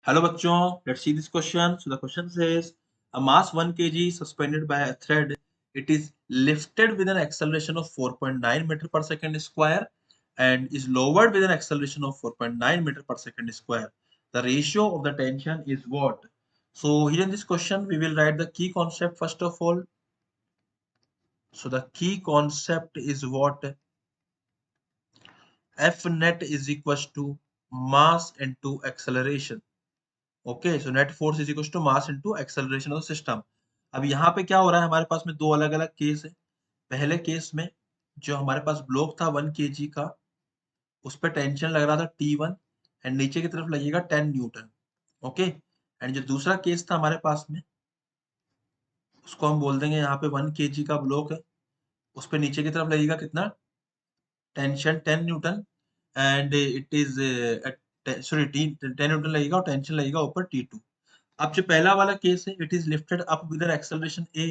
Hello बच्चों, let's see this question. So the question says, a mass 1 kg suspended by a thread, it is lifted with an acceleration of 4.9 meter per second square and is lowered with an acceleration of 4.9 meter per second square. The ratio of the tension is what? So here in this question, we will write the key concept first of all. So the key concept is what? F net is equals to mass into acceleration. Okay so net force is equal to mass into acceleration of system. अब यहाँ पे क्या हो रहा है, हमारे पास में दो अलग अलग केस है। पहले केस में जो हमारे पास ब्लॉक था 1 kg का, उस पर टेंशन लग रहा था T1 एंड नीचे की तरफ लगेगा 10 न्यूटन। ओके एंड जो दूसरा केस था हमारे पास में, उसको हम बोल देंगे यहाँ पे 1 kg का ब्लॉक है, उस पर नीचे की तरफ लगेगा कितना, tension 10 Newton and it is sorry 10 Newton लगेगा और टेंशन लगेगा ऊपर T2। अब जो पहला वाला केस है, it is lifted up with an acceleration A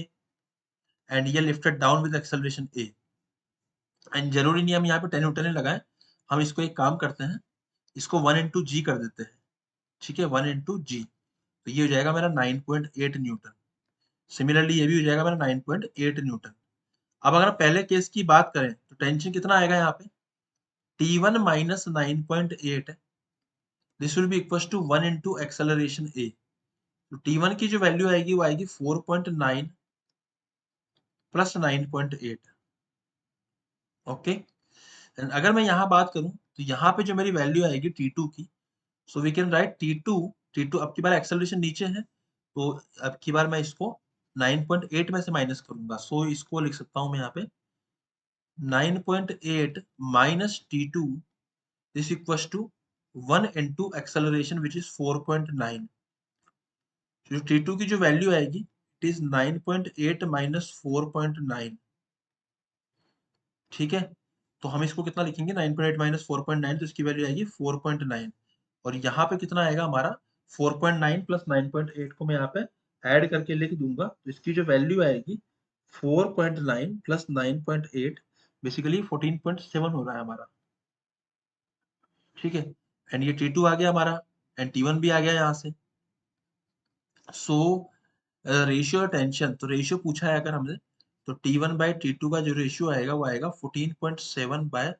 and ये lifted down with acceleration A and जरूरी नहीं हम यहाँ पे 10 न्यूटन लगाएं, हम इसको एक काम करते हैं, इसको 1 इंटू जी कर देते हैं। ठीक है, 1 इंटू जी, तो ये हो जाएगा मेरा 9.8 न्यूटन। सिमिलरली ये भी हो जाएगा मेरा 9.8 न्यूटन। अब अगर हम पहले केस की बात करें तो टेंशन कितना आएगा यहाँ पे, T1 minus 9.8, this will be equal to 1 into acceleration A. तो T1 की जो वैल्यू आएगी वो आएगी 4.9 प्लस 9.8। ओके एंड अगर मैं यहाँ बात करूँ तो यहाँ पे जो मेरी वैल्यू आएगी T2 की, so we can write T2 अब की बार एक्सेलरेशन नीचे है, तो अब की बार मैं इसको 9.8 में से माइनस करूंगा, सो इसको लिख सकता हूँ मैं यहाँ पे 9.8 minus T2 this equals to 1 into acceleration which is 4.9। जो T2 की जो वैल्यू आएगी इट इज 9.8 माइनस 4.9। ठीक है, तो हम इसको कितना लिखेंगे, 9.8 माइनस 4.9, तो इसकी वैल्यू आएगी 4.9 और यहाँ पे कितना आएगा हमारा 4.9 प्लस 9.8 को मैं यहाँ पे ऐड करके लिख दूंगा, तो इसकी जो वैल्यू आएगी 4.9 प्लस 9.8 बेसिकली 14.7 हो रहा है हमारा। ठीक है एंड ये T2 आ गया हमारा एंड T1 भी आ गया यहाँ से। सो रेशियो टेंशन, तो रेशियो पूछा है अगर हमने, तो T1 बाई T2 का जो रेशियो आएगा वो आएगा 14.7 बाय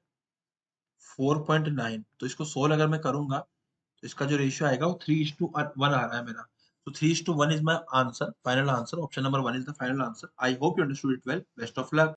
4.9। तो इसको सोल्व अगर मैं करूंगा तो इसका जो रेशियो आएगा वो 3:1 आ रहा है मेरा। तो 3:1 is my answer, final answer. Option number 1 is the final answer. I hope you understood it well. Best of luck.